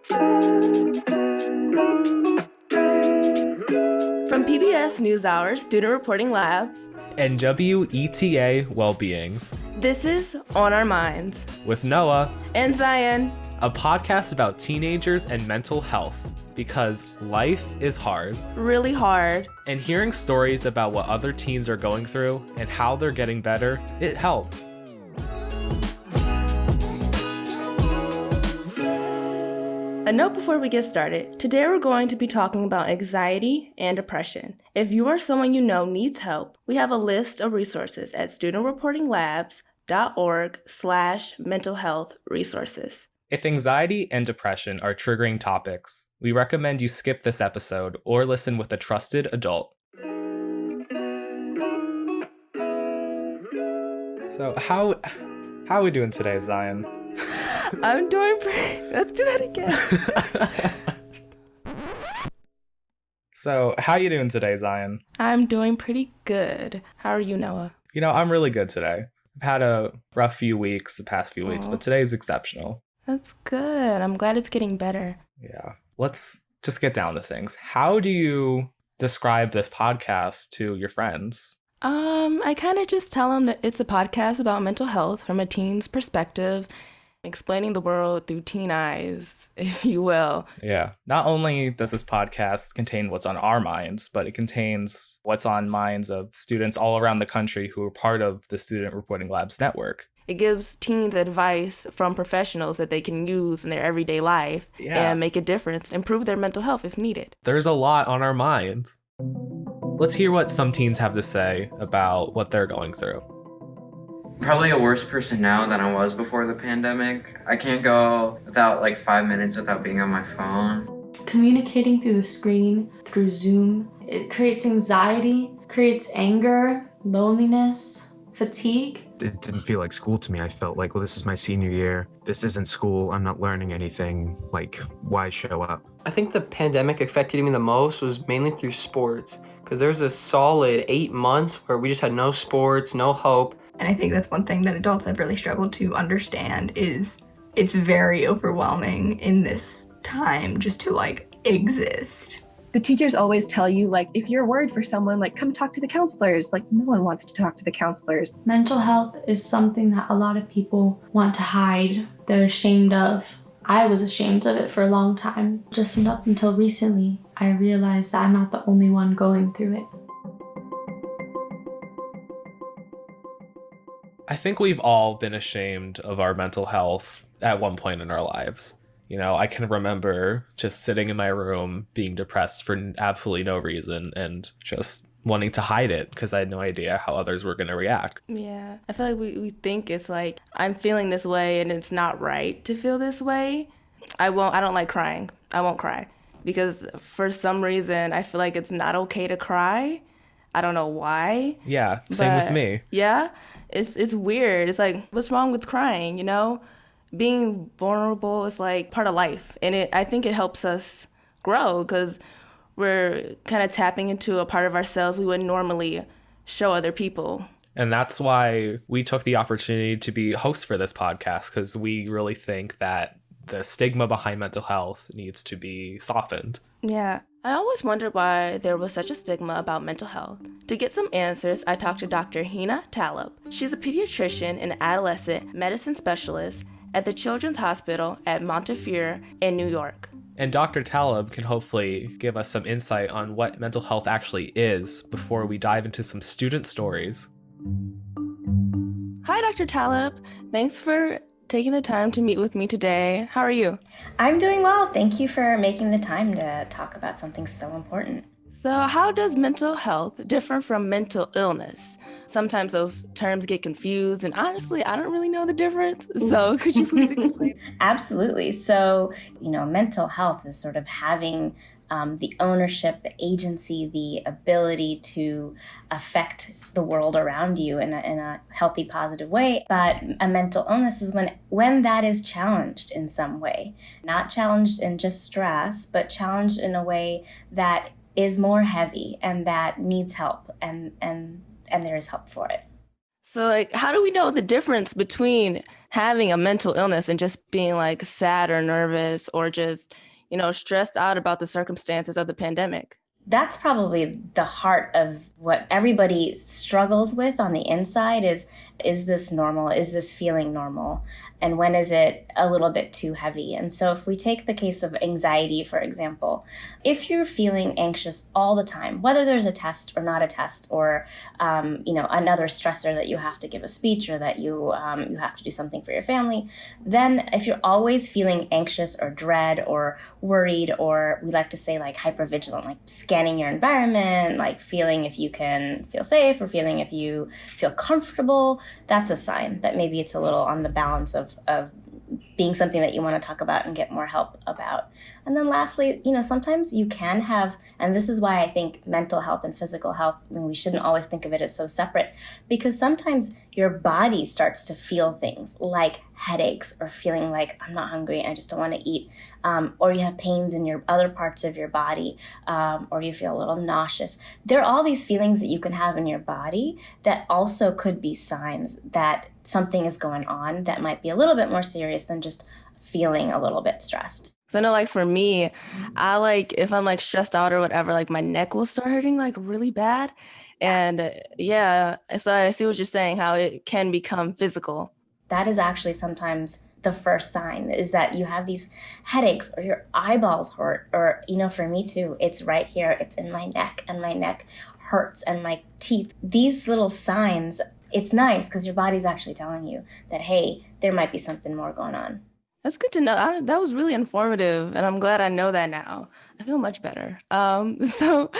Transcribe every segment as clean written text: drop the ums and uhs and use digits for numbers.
From PBS NewsHour Student Reporting Labs and WETA Wellbeings, this is On Our Minds with Noah and Zion, a podcast about teenagers and mental health, because life is hard. Really hard. And hearing stories about what other teens are going through and how they're getting better, it helps. A note before we get started. Today we're going to be talking about anxiety and depression. If you or someone you know needs help, we have a list of resources at studentreportinglabs.org/mental health resources. If anxiety and depression are triggering topics, we recommend you skip this episode or listen with a trusted adult. So how are we doing today, Zion? I'm doing pretty... Let's do that again. So, how are you doing today, Zion? I'm doing pretty good. How are you, Noah? You know, I'm really good today. I've had a rough few weeks, the past few weeks, but today's exceptional. That's good. I'm glad it's getting better. Yeah. Let's just get down to things. How do you describe this podcast to your friends? I kind of just tell them that it's a podcast about mental health from a teen's perspective, explaining the world through teen eyes, if you will. Yeah. Not only does this podcast contain what's on our minds, but it contains what's on minds of students all around the country who are part of the Student Reporting Labs network. It gives teens advice from professionals that they can use in their everyday life and make a difference, improve their mental health if needed. There's a lot on our minds. Let's hear what some teens have to say about what they're going through. Probably a worse person now than I was before the pandemic. I can't go without 5 minutes without being on my phone. Communicating through the screen, through Zoom, it creates anxiety, creates anger, loneliness, fatigue. It didn't feel like school to me. I felt like, well, this is my senior year. This isn't school. I'm not learning anything. Why show up? I think the pandemic affected me the most was mainly through sports, because there was a solid 8 months where we just had no sports, no hope. And I think that's one thing that adults have really struggled to understand is it's very overwhelming in this time just to exist. The teachers always tell you if you're worried for someone, come talk to the counselors. No one wants to talk to the counselors. Mental health is something that a lot of people want to hide. They're ashamed of. I was ashamed of it for a long time. Just up until recently, I realized that I'm not the only one going through it. I think we've all been ashamed of our mental health at one point in our lives. You know, I can remember just sitting in my room being depressed for absolutely no reason and just wanting to hide it because I had no idea how others were going to react. Yeah, I feel like we think it's I'm feeling this way and it's not right to feel this way. I don't like crying. I won't cry because for some reason I feel like it's not okay to cry. I don't know why. Yeah, same with me. Yeah. It's weird. It's what's wrong with crying, you know? Being vulnerable is part of life. And I think it helps us grow because we're kind of tapping into a part of ourselves we wouldn't normally show other people. And that's why we took the opportunity to be hosts for this podcast, because we really think that the stigma behind mental health needs to be softened. Yeah. I always wondered why there was such a stigma about mental health. To get some answers, I talked to Dr. Hina Talib. She's a pediatrician and adolescent medicine specialist at the Children's Hospital at Montefiore in New York. And Dr. Talib can hopefully give us some insight on what mental health actually is before we dive into some student stories. Hi, Dr. Talib. Thanks for taking the time to meet with me today. How are you? I'm doing well. Thank you for making the time to talk about something so important. So how does mental health differ from mental illness? Sometimes those terms get confused, and honestly, I don't really know the difference. So could you please explain? Absolutely. So, mental health is sort of having the ownership, the agency, the ability to affect the world around you in a healthy, positive way. But a mental illness is when that is challenged in some way, not challenged in just stress, but challenged in a way that is more heavy and that needs help and there is help for it. So, like, how do we know the difference between having a mental illness and just being like sad or nervous or just, stressed out about the circumstances of the pandemic? That's probably the heart of what everybody struggles with on the inside is this normal? Is this feeling normal? And when is it a little bit too heavy? And so if we take the case of anxiety, for example, if you're feeling anxious all the time, whether there's a test or not a test, or, another stressor that you have to give a speech or that you have to do something for your family, then if you're always feeling anxious or dread or worried, or we like to say like hypervigilant, like scanning your environment, like feeling if you can feel safe or feeling if you feel comfortable, that's a sign that maybe it's a little on the balance of being something that you want to talk about and get more help about. And then lastly, sometimes you can have, and this is why I think mental health and physical health, we shouldn't always think of it as so separate, because sometimes your body starts to feel things like headaches or feeling like I'm not hungry, I just don't want to eat, or you have pains in your other parts of your body, or you feel a little nauseous. There are all these feelings that you can have in your body that also could be signs that something is going on that might be a little bit more serious than just feeling a little bit stressed. So I know, like, for me, if I'm like stressed out or whatever, like my neck will start hurting like really bad. And yeah, so I see what you're saying, how it can become physical. That is actually sometimes the first sign, is that you have these headaches or your eyeballs hurt, or, for me too, it's right here, it's in my neck, and my neck hurts, and my teeth. These little signs, it's nice because your body's actually telling you that, hey, there might be something more going on. That's good to know. That was really informative, and I'm glad I know that now. I feel much better. So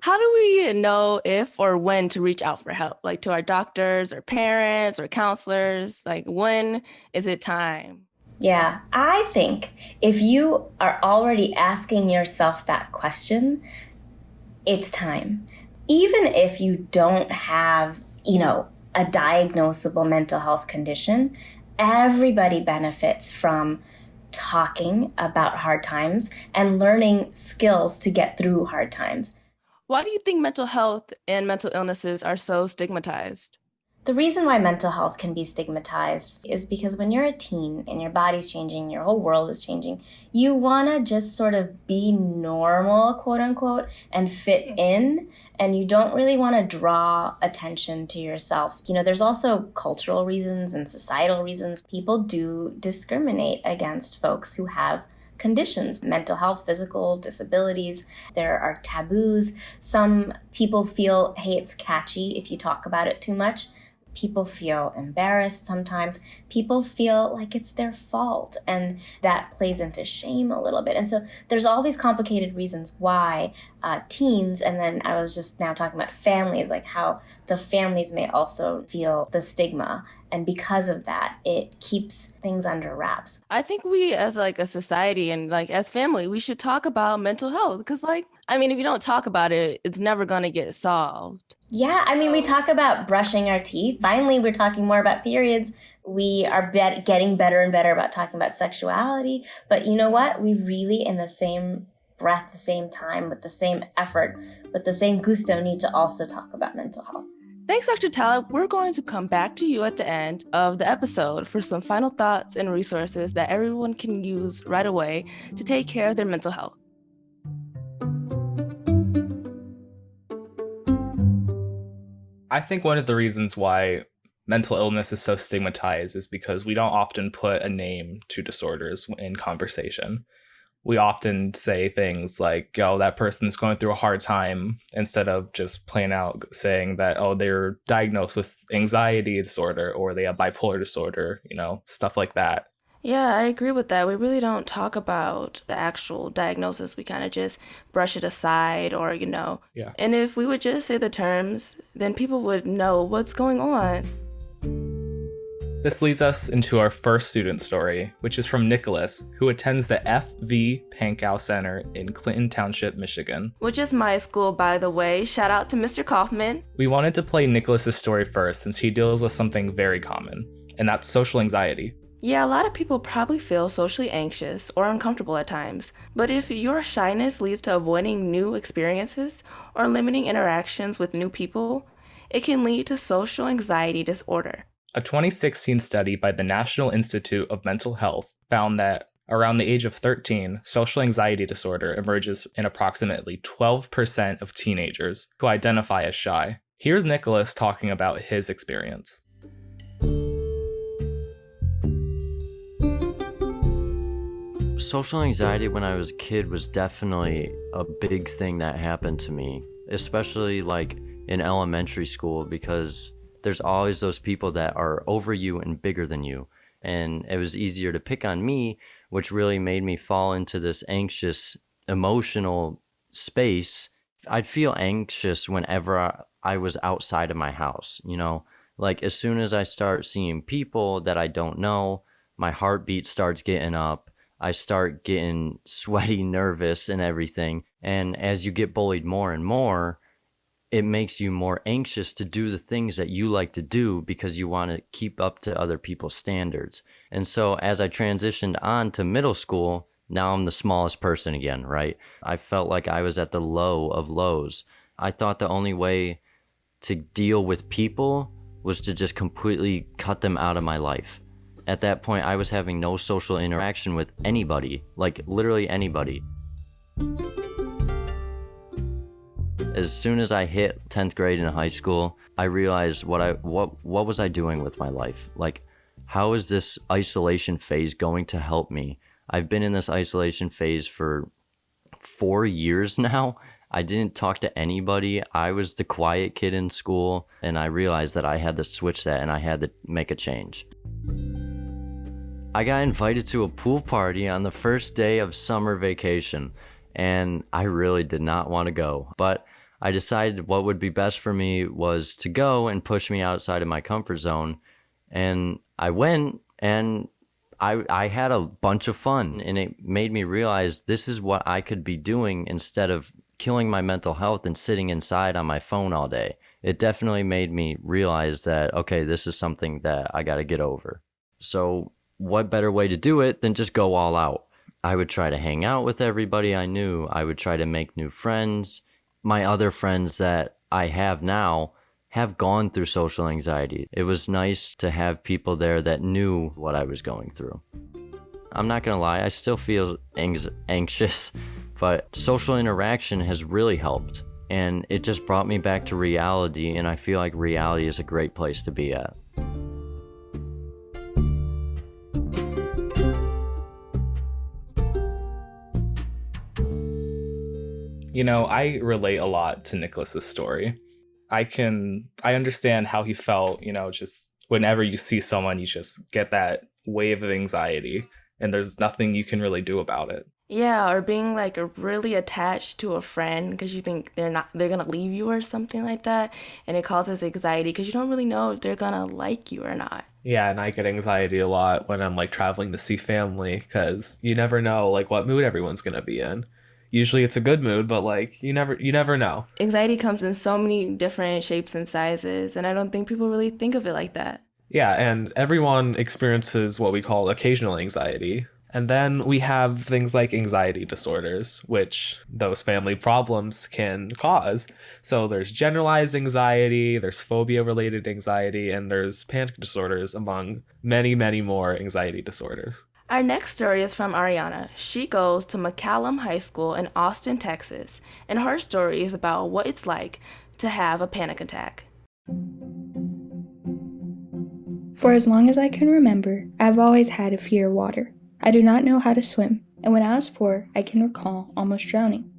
how do we know if or when to reach out for help, like to our doctors or parents or counselors? Like, when is it time? Yeah, I think if you are already asking yourself that question, it's time. Even if you don't have, a diagnosable mental health condition, everybody benefits from talking about hard times and learning skills to get through hard times. Why do you think mental health and mental illnesses are so stigmatized? The reason why mental health can be stigmatized is because when you're a teen and your body's changing, your whole world is changing, you want to just sort of be normal, quote unquote, and fit in, and you don't really want to draw attention to yourself. There's also cultural reasons and societal reasons. People do discriminate against folks who have conditions, mental health, physical disabilities. There are taboos. Some people feel, hey, it's catchy if you talk about it too much. People feel embarrassed sometimes. People feel like it's their fault, and that plays into shame a little bit. And so there's all these complicated reasons why teens, and then I was just now talking about families, like how the families may also feel the stigma. And because of that, it keeps things under wraps. I think we, as like a society and like as family, we should talk about mental health, because if you don't talk about it, it's never going to get solved. Yeah, we talk about brushing our teeth. Finally, we're talking more about periods. We are getting better and better about talking about sexuality. But you know what? We really, in the same breath, the same time, with the same effort, with the same gusto, need to also talk about mental health. Thanks, Dr. Tala. We're going to come back to you at the end of the episode for some final thoughts and resources that everyone can use right away to take care of their mental health. I think one of the reasons why mental illness is so stigmatized is because we don't often put a name to disorders in conversation. We often say things like, oh, that person's going through a hard time, instead of just plain out saying that, oh, they're diagnosed with anxiety disorder or they have bipolar disorder, stuff like that. Yeah, I agree with that. We really don't talk about the actual diagnosis. We kind of just brush it aside or, Yeah. And if we would just say the terms, then people would know what's going on. This leads us into our first student story, which is from Nicholas, who attends the FV Pankow Center in Clinton Township, Michigan. Which is my school, by the way. Shout out to Mr. Kaufman. We wanted to play Nicholas's story first since he deals with something very common, and that's social anxiety. Yeah, a lot of people probably feel socially anxious or uncomfortable at times. But if your shyness leads to avoiding new experiences or limiting interactions with new people, it can lead to social anxiety disorder. A 2016 study by the National Institute of Mental Health found that around the age of 13, social anxiety disorder emerges in approximately 12% of teenagers who identify as shy. Here's Nicholas talking about his experience. Social anxiety when I was a kid was definitely a big thing that happened to me, especially like in elementary school, because there's always those people that are over you and bigger than you. And it was easier to pick on me, which really made me fall into this anxious, emotional space. I'd feel anxious whenever I was outside of my house, you know? Like as soon as I start seeing people that I don't know, my heartbeat starts getting up. I start getting sweaty, nervous and everything. And as you get bullied more and more, it makes you more anxious to do the things that you like to do because you want to keep up to other people's standards. And so as I transitioned on to middle school, now I'm the smallest person again, right? I felt like I was at the low of lows. I thought the only way to deal with people was to just completely cut them out of my life. At that point, I was having no social interaction with anybody, like literally anybody. As soon as I hit 10th grade in high school, I realized what was I doing with my life? Like, how is this isolation phase going to help me? I've been in this isolation phase for 4 years now. I didn't talk to anybody. I was the quiet kid in school, and I realized that I had to switch that and I had to make a change. I got invited to a pool party on the first day of summer vacation, and I really did not want to go, but I decided what would be best for me was to go and push me outside of my comfort zone. And I went, and I had a bunch of fun, and it made me realize this is what I could be doing instead of killing my mental health and sitting inside on my phone all day. It definitely made me realize that, okay, this is something that I got to get over. So what better way to do it than just go all out? I would try to hang out with everybody I knew. I would try to make new friends. My other friends that I have now have gone through social anxiety. It was nice to have people there that knew what I was going through. I'm not gonna lie, I still feel anxious, but social interaction has really helped. And it just brought me back to reality, and I feel like reality is a great place to be at. You know, I relate a lot to Nicholas's story. I understand how he felt, you know, just whenever you see someone, you just get that wave of anxiety and there's nothing you can really do about it. Yeah, or being like really attached to a friend because you think they're gonna leave you or something like that, and it causes anxiety because you don't really know if they're gonna like you or not. Yeah, and I get anxiety a lot when I'm like traveling to see family because you never know like what mood everyone's gonna be in. Usually it's a good mood, but like you never know. Anxiety comes in so many different shapes and sizes, and I don't think people really think of it like that. Yeah, and everyone experiences what we call occasional anxiety. And then we have things like anxiety disorders, which those family problems can cause. So there's generalized anxiety, there's phobia-related anxiety, and there's panic disorders, among many, many more anxiety disorders. Our next story is from Ariana. She goes to McCallum High School in Austin, Texas, and her story is about what it's like to have a panic attack. For as long as I can remember, I've always had a fear of water. I do not know how to swim, and when I was 4, I can recall almost drowning.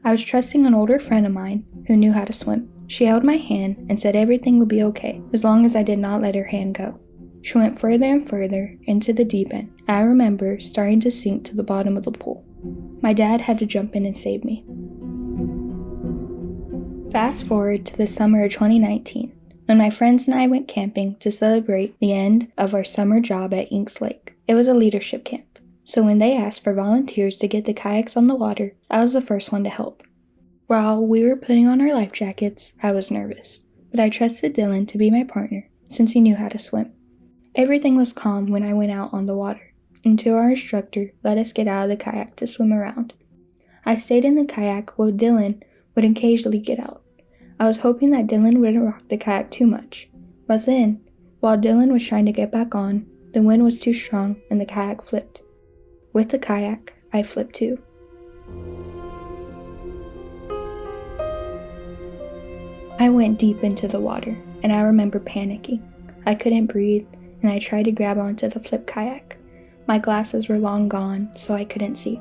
I was trusting an older friend of mine who knew how to swim. She held my hand and said everything would be okay as long as I did not let her hand go. She went further and further into the deep end, and I remember starting to sink to the bottom of the pool. My dad had to jump in and save me. Fast forward to the summer of 2019, when my friends and I went camping to celebrate the end of our summer job at Inks Lake. It was a leadership camp, so when they asked for volunteers to get the kayaks on the water, I was the first one to help. While we were putting on our life jackets, I was nervous, but I trusted Dylan to be my partner since he knew how to swim. Everything was calm when I went out on the water, until our instructor let us get out of the kayak to swim around. I stayed in the kayak while Dylan would occasionally get out. I was hoping that Dylan wouldn't rock the kayak too much. But then, while Dylan was trying to get back on, the wind was too strong and the kayak flipped. With the kayak, I flipped too. I went deep into the water, and I remember panicking. I couldn't breathe, and I tried to grab onto the flipped kayak. My glasses were long gone, so I couldn't see.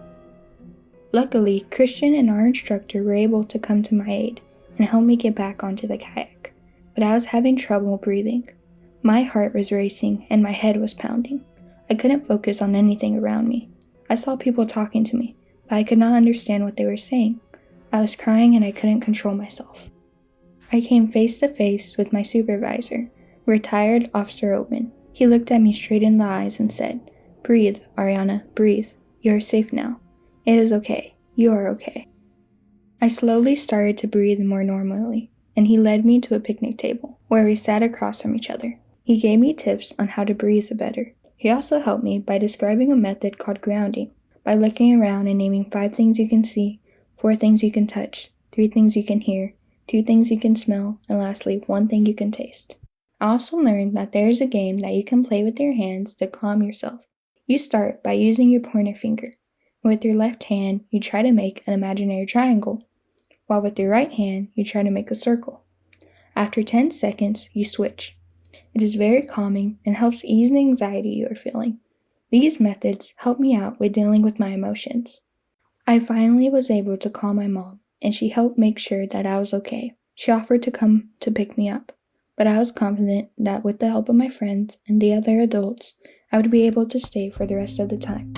Luckily, Christian and our instructor were able to come to my aid and help me get back onto the kayak, but I was having trouble breathing. My heart was racing and my head was pounding. I couldn't focus on anything around me. I saw people talking to me, but I could not understand what they were saying. I was crying and I couldn't control myself. I came face to face with my supervisor, retired Officer Oatman. He looked at me straight in the eyes and said, "Breathe, Ariana, breathe. You are safe now. It is okay. You are okay." I slowly started to breathe more normally, and he led me to a picnic table where we sat across from each other. He gave me tips on how to breathe better. He also helped me by describing a method called grounding, by looking around and naming 5 things you can see, 4 things you can touch, 3 things you can hear, 2 things you can smell, and lastly, 1 thing you can taste. I also learned that there is a game that you can play with your hands to calm yourself. You start by using your pointer finger. With your left hand, you try to make an imaginary triangle, while with your right hand, you try to make a circle. After 10 seconds, you switch. It is very calming and helps ease the anxiety you are feeling. These methods help me out with dealing with my emotions. I finally was able to call my mom, and she helped make sure that I was okay. She offered to come to pick me up, but I was confident that with the help of my friends and the other adults, I would be able to stay for the rest of the time.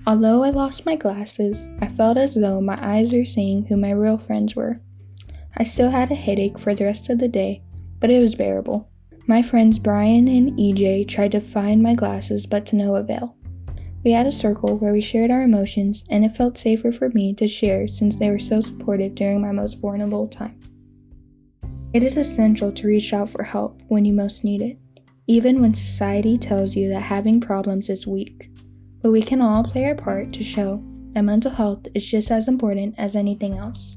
Although I lost my glasses, I felt as though my eyes were seeing who my real friends were. I still had a headache for the rest of the day, but it was bearable. My friends Brian and EJ tried to find my glasses, but to no avail. We had a circle where we shared our emotions, and it felt safer for me to share since they were so supportive during my most vulnerable time. It is essential to reach out for help when you most need it, even when society tells you that having problems is weak. But we can all play our part to show that mental health is just as important as anything else.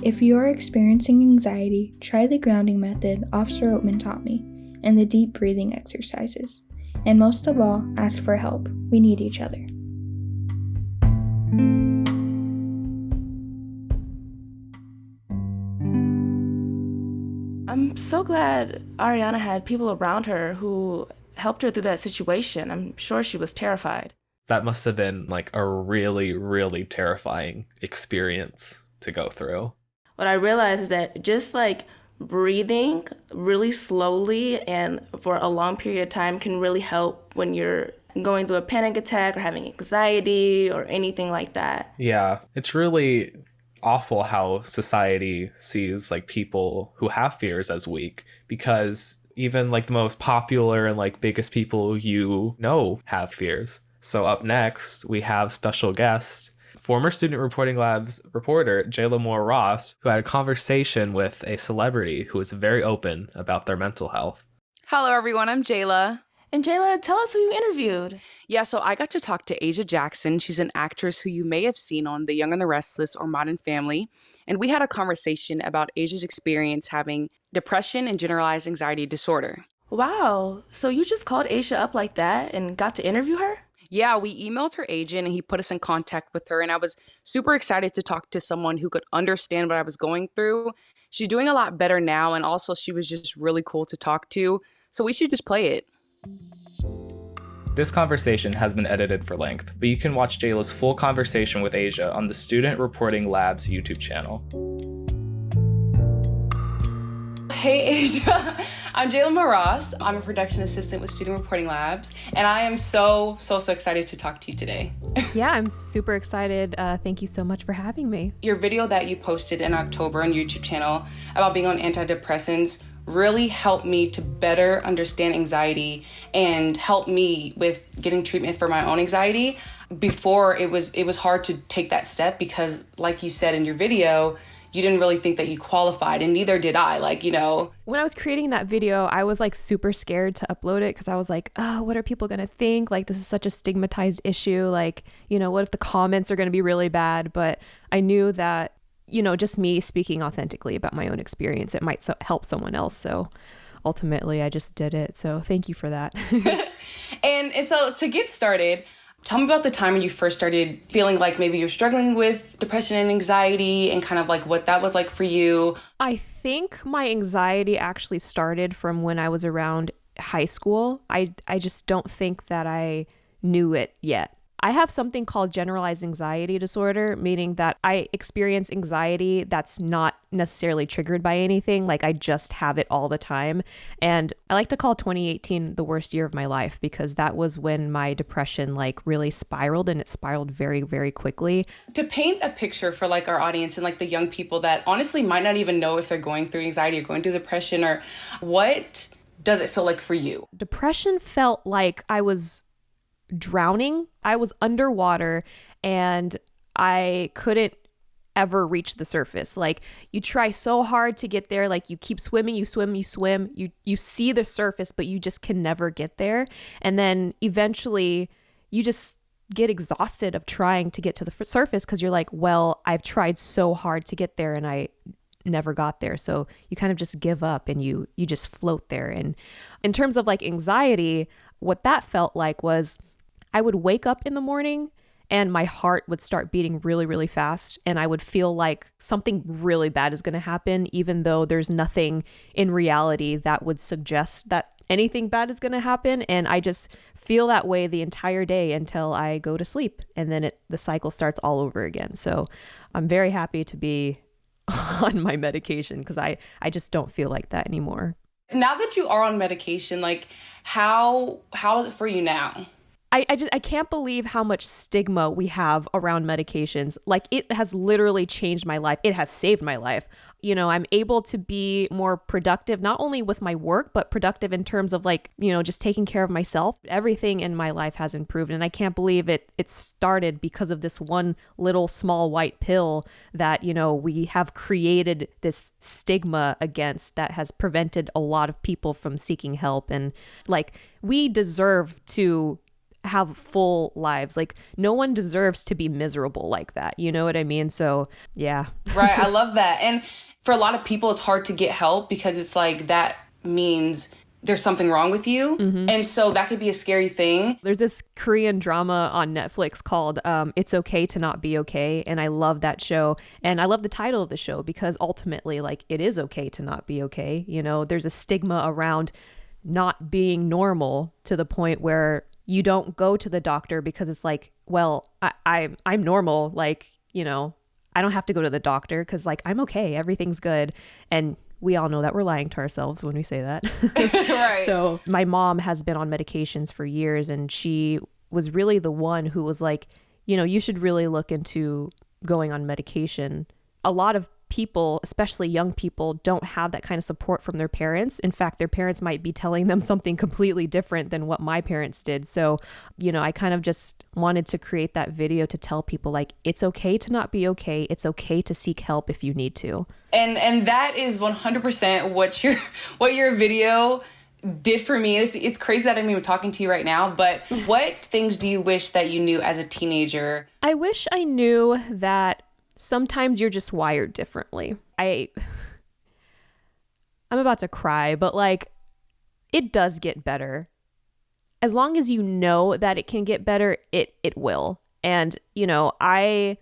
If you are experiencing anxiety, try the grounding method Officer Oatman taught me, and the deep breathing exercises. And most of all, ask for help. We need each other. I'm so glad Ariana had people around her who helped her through that situation. I'm sure she was terrified. That must have been like a really, really terrifying experience to go through. What I realized is that just like breathing really slowly and for a long period of time can really help when you're going through a panic attack or having anxiety or anything like that. Yeah, it's really awful how society sees like people who have fears as weak, because even like the most popular and like biggest people you know have fears. So up next, we have special guest, former Student Reporting Lab's reporter, Jaylah Moore-Ross, who had a conversation with a celebrity who was very open about their mental health. Hello, everyone. I'm Jaylah. And Jaylah, tell us who you interviewed. Yeah, so I got to talk to Asia Jackson. She's an actress who you may have seen on The Young and the Restless or Modern Family. And we had a conversation about Asia's experience having depression and generalized anxiety disorder. Wow. So you just called Asia up like that and got to interview her? Yeah, we emailed her agent and he put us in contact with her. And I was super excited to talk to someone who could understand what I was going through. She's doing a lot better now. And also she was just really cool to talk to. So we should just play it. This conversation has been edited for length, but you can watch Jaylah's full conversation with Asia on the Student Reporting Lab's YouTube channel. Hey Asia, I'm Jaylah Moore-Ross. I'm a production assistant with Student Reporting Labs, and I am so excited to talk to you today. Yeah, I'm super excited. Thank you so much for having me. Your video that you posted in October on your YouTube channel about being on antidepressants really helped me to better understand anxiety and help me with getting treatment for my own anxiety. Before, it was hard to take that step because, like you said in your video, you didn't really think that you qualified, and neither did I. When I was creating that video, I was super scared to upload it because I was like, oh, what are people going to think? This is such a stigmatized issue. What if the comments are going to be really bad? But I knew that you know, just me speaking authentically about my own experience, it might help someone else. So ultimately I just did it. So thank you for that. And so to get started, tell me about the time when you first started feeling like maybe you're struggling with depression and anxiety, and kind of like what that was like for you. I think my anxiety actually started from when I was around high school. I just don't think that I knew it yet. I have something called generalized anxiety disorder, meaning that I experience anxiety that's not necessarily triggered by anything. Like I just have it all the time. And I like to call 2018 the worst year of my life, because that was when my depression like really spiraled, and it spiraled very, very quickly. To paint a picture for like our audience and like the young people that honestly might not even know if they're going through anxiety or going through depression, or what does it feel like for you? Depression felt like I was drowning. I was underwater and I couldn't ever reach the surface. Like you try so hard to get there, like you keep swimming, you swim, you see the surface, but you just can never get there. And then eventually you just get exhausted of trying to get to the surface, because you're like, well, I've tried so hard to get there and I never got there. So you kind of just give up and you just float there. And in terms of like anxiety, what that felt like was I would wake up in the morning and my heart would start beating really, really fast. And I would feel like something really bad is going to happen, even though there's nothing in reality that would suggest that anything bad is going to happen. And I just feel that way the entire day until I go to sleep. And then the cycle starts all over again. So I'm very happy to be on my medication, because I just don't feel like that anymore. Now that you are on medication, like how is it for you now? I can't believe how much stigma we have around medications. Like it has literally changed my life. It has saved my life. You know, I'm able to be more productive, not only with my work, but productive in terms of like, you know, just taking care of myself. Everything in my life has improved. And I can't believe it started because of this one little small white pill that, you know, we have created this stigma against that has prevented a lot of people from seeking help. And like, we deserve to have full lives. Like no one deserves to be miserable like that. You know what I mean? So yeah. Right. I love that. And for a lot of people, it's hard to get help because it's like that means there's something wrong with you. Mm-hmm. And so that could be a scary thing. There's this Korean drama on Netflix called It's Okay to Not Be Okay. And I love that show. And I love the title of the show because ultimately, like, it is okay to not be okay. You know, there's a stigma around not being normal to the point where you don't go to the doctor because it's like, well, I'm normal. Like, you know, I don't have to go to the doctor because like, I'm okay. Everything's good. And we all know that we're lying to ourselves when we say that. Right. So my mom has been on medications for years, and she was really the one who was like, you know, you should really look into going on medication. A lot of people, especially young people, don't have that kind of support from their parents. In fact, their parents might be telling them something completely different than what my parents did. So, you know, I kind of just wanted to create that video to tell people like, it's okay to not be okay. It's okay to seek help if you need to. And that is 100% what your video did for me. It's crazy that I'm even talking to you right now, but what things do you wish that you knew as a teenager? I wish I knew that sometimes you're just wired differently. I'm about to cry, but like, it does get better. As long as you know that it can get better, it will. And, you know, I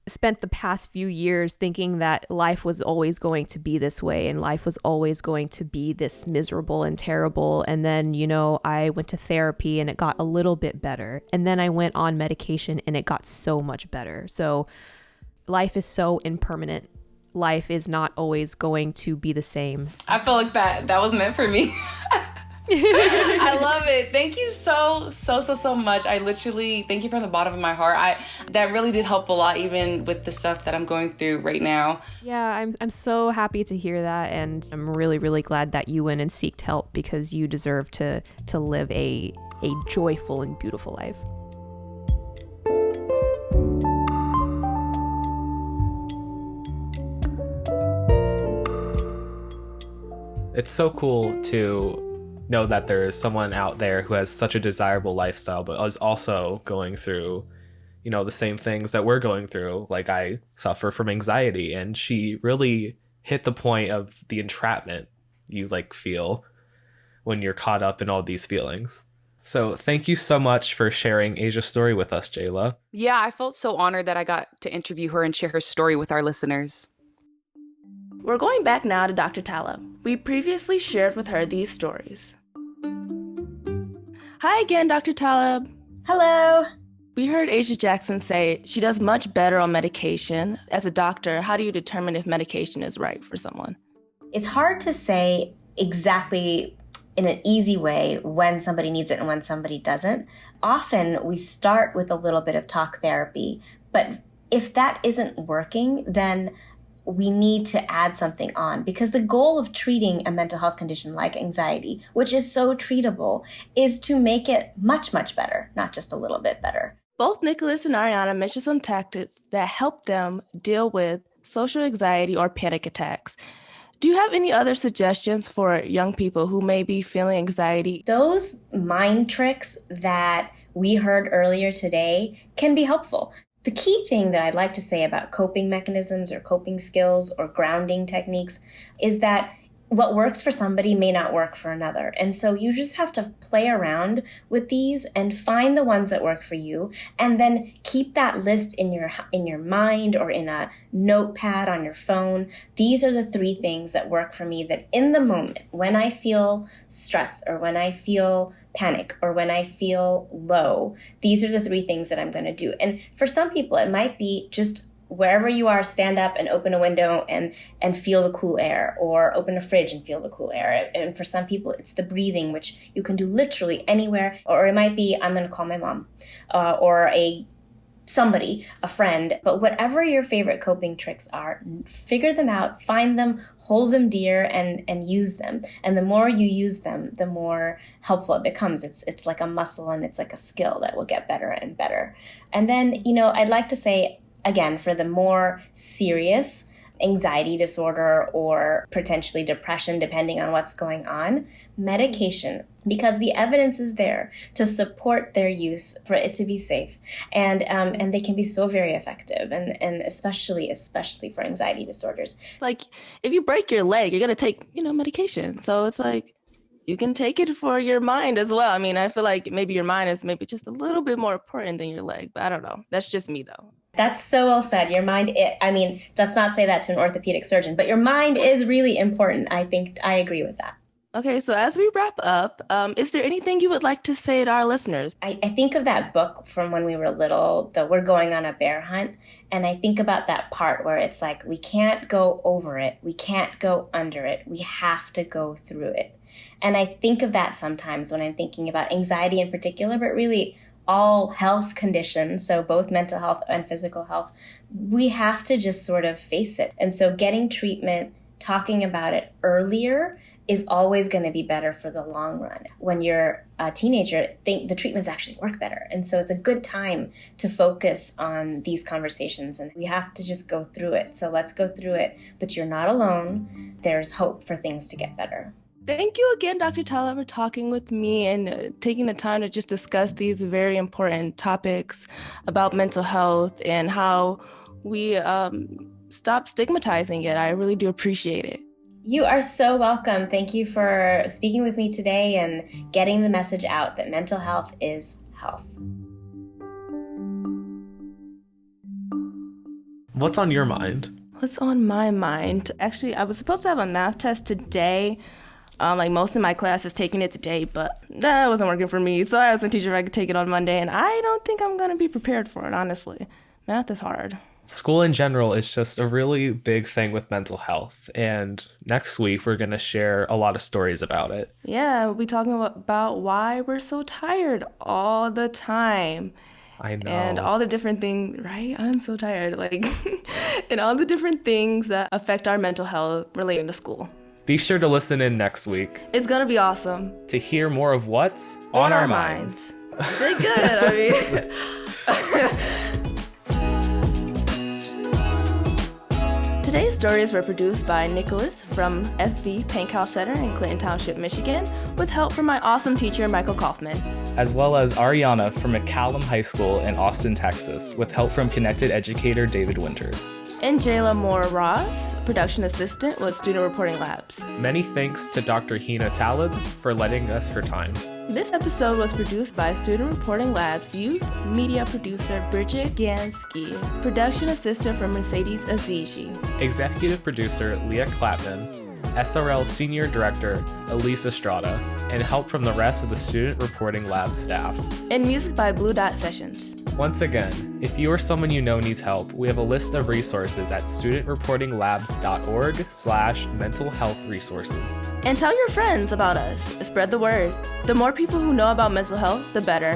spent the past few years thinking that life was always going to be this way and life was always going to be this miserable and terrible. And then, you know, I went to therapy and it got a little bit better. And then I went on medication and it got so much better. So life is so impermanent. Life is not always going to be the same. I feel like that was meant for me. I love it. Thank you so much. I literally thank you from the bottom of my heart. That really did help a lot, even with the stuff that I'm going through right now. Yeah, I'm so happy to hear that, and I'm really, really glad that you went and sought help because you deserve to live a joyful and beautiful life. It's so cool to know that there is someone out there who has such a desirable lifestyle, but is also going through, the same things that we're going through. Like, I suffer from anxiety, and she really hit the point of the entrapment you like feel when you're caught up in all these feelings. So thank you so much for sharing Asia's story with us, Jaylah. Yeah, I felt so honored that I got to interview her and share her story with our listeners. We're going back now to Dr. Tala. We previously shared with her these stories. Hi again, Dr. Talib. Hello. We heard Asia Jackson say she does much better on medication. As a doctor, how do you determine if medication is right for someone? It's hard to say exactly in an easy way when somebody needs it and when somebody doesn't. Often we start with a little bit of talk therapy, but if that isn't working, then we need to add something on, because the goal of treating a mental health condition like anxiety, which is so treatable, is to make it much, much better, not just a little bit better. Both Nicholas and Ariana mentioned some tactics that help them deal with social anxiety or panic attacks. Do you have any other suggestions for young people who may be feeling anxiety? Those mind tricks that we heard earlier today can be helpful. The key thing that I'd like to say about coping mechanisms or coping skills or grounding techniques is that what works for somebody may not work for another. And so you just have to play around with these and find the ones that work for you, and then keep that list in your mind or in a notepad on your phone. These are the 3 things that work for me, that in the moment, when I feel stress or when I feel panic or when I feel low, these are the 3 things that I'm going to do. And for some people, it might be just wherever you are, stand up and open a window and feel the cool air, or open a fridge and feel the cool air. And for some people, it's the breathing, which you can do literally anywhere. Or it might be, I'm going to call my mom, or a friend. But whatever your favorite coping tricks are, figure them out, find them, hold them dear, and use them. And the more you use them, the more helpful it becomes. It's like a muscle, and it's like a skill that will get better and better. And then, I'd like to say, again, for the more serious anxiety disorder or potentially depression, depending on what's going on, medication, because the evidence is there to support their use for it to be safe. And they can be so very effective, and especially for anxiety disorders. Like, if you break your leg, you're going to take, medication. So it's like, you can take it for your mind as well. I mean, I feel like maybe your mind is maybe just a little bit more important than your leg, but I don't know. That's just me, though. That's so well said. Your mind, let's not say that to an orthopedic surgeon, but your mind is really important. I think I agree with that. Okay, so as we wrap up, is there anything you would like to say to our listeners? I think of that book from when we were little, the We're Going on a Bear Hunt, and I think about that part where it's like, we can't go over it, we can't go under it, we have to go through it. And I think of that sometimes when I'm thinking about anxiety in particular, but really all health conditions, so both mental health and physical health, we have to just sort of face it. And so getting treatment, talking about it earlier is always going to be better for the long run. When you're a teenager, the treatments actually work better. And so it's a good time to focus on these conversations, and we have to just go through it. So let's go through it, but you're not alone. There's hope for things to get better. Thank you again, Dr. Tala, for talking with me and taking the time to just discuss these very important topics about mental health and how we stop stigmatizing it. I really do appreciate it. You are so welcome. Thank you for speaking with me today and getting the message out that mental health is health. What's on your mind? What's on my mind? Actually, I was supposed to have a math test today. Like most of my class is taking it today, but that wasn't working for me. So I asked the teacher if I could take it on Monday, and I don't think I'm going to be prepared for it, honestly. Math is hard. School in general is just a really big thing with mental health. And next week, we're going to share a lot of stories about it. Yeah, we'll be talking about why we're so tired all the time. I know. And all the different things, right? I'm so tired. And all the different things that affect our mental health relating to school. Be sure to listen in next week. It's going to be awesome. To hear more of what's on our minds. They're good. To Today's stories were produced by Nicholas from FV Pankow Center in Clinton Township, Michigan, with help from my awesome teacher, Michael Kaufman. As well as Ariana from McCallum High School in Austin, Texas, with help from Connected Educator David Winters. And Jaylah Moore-Ross, production assistant with Student Reporting Labs. Many thanks to Dr. Hina Talib for lending us her time. This episode was produced by Student Reporting Labs youth media producer Briget Ganske, production assistant from Mercedes Ezeji, Executive producer Leah Clapman, SRL Senior Director Elise Estrada, and help from the rest of the Student Reporting Lab staff. And music by Blue Dot Sessions. Once again, if you or someone you know needs help, we have a list of resources at studentreportinglabs.org/mental health resources. And tell your friends about us. Spread the word. The more people who know about mental health, the better.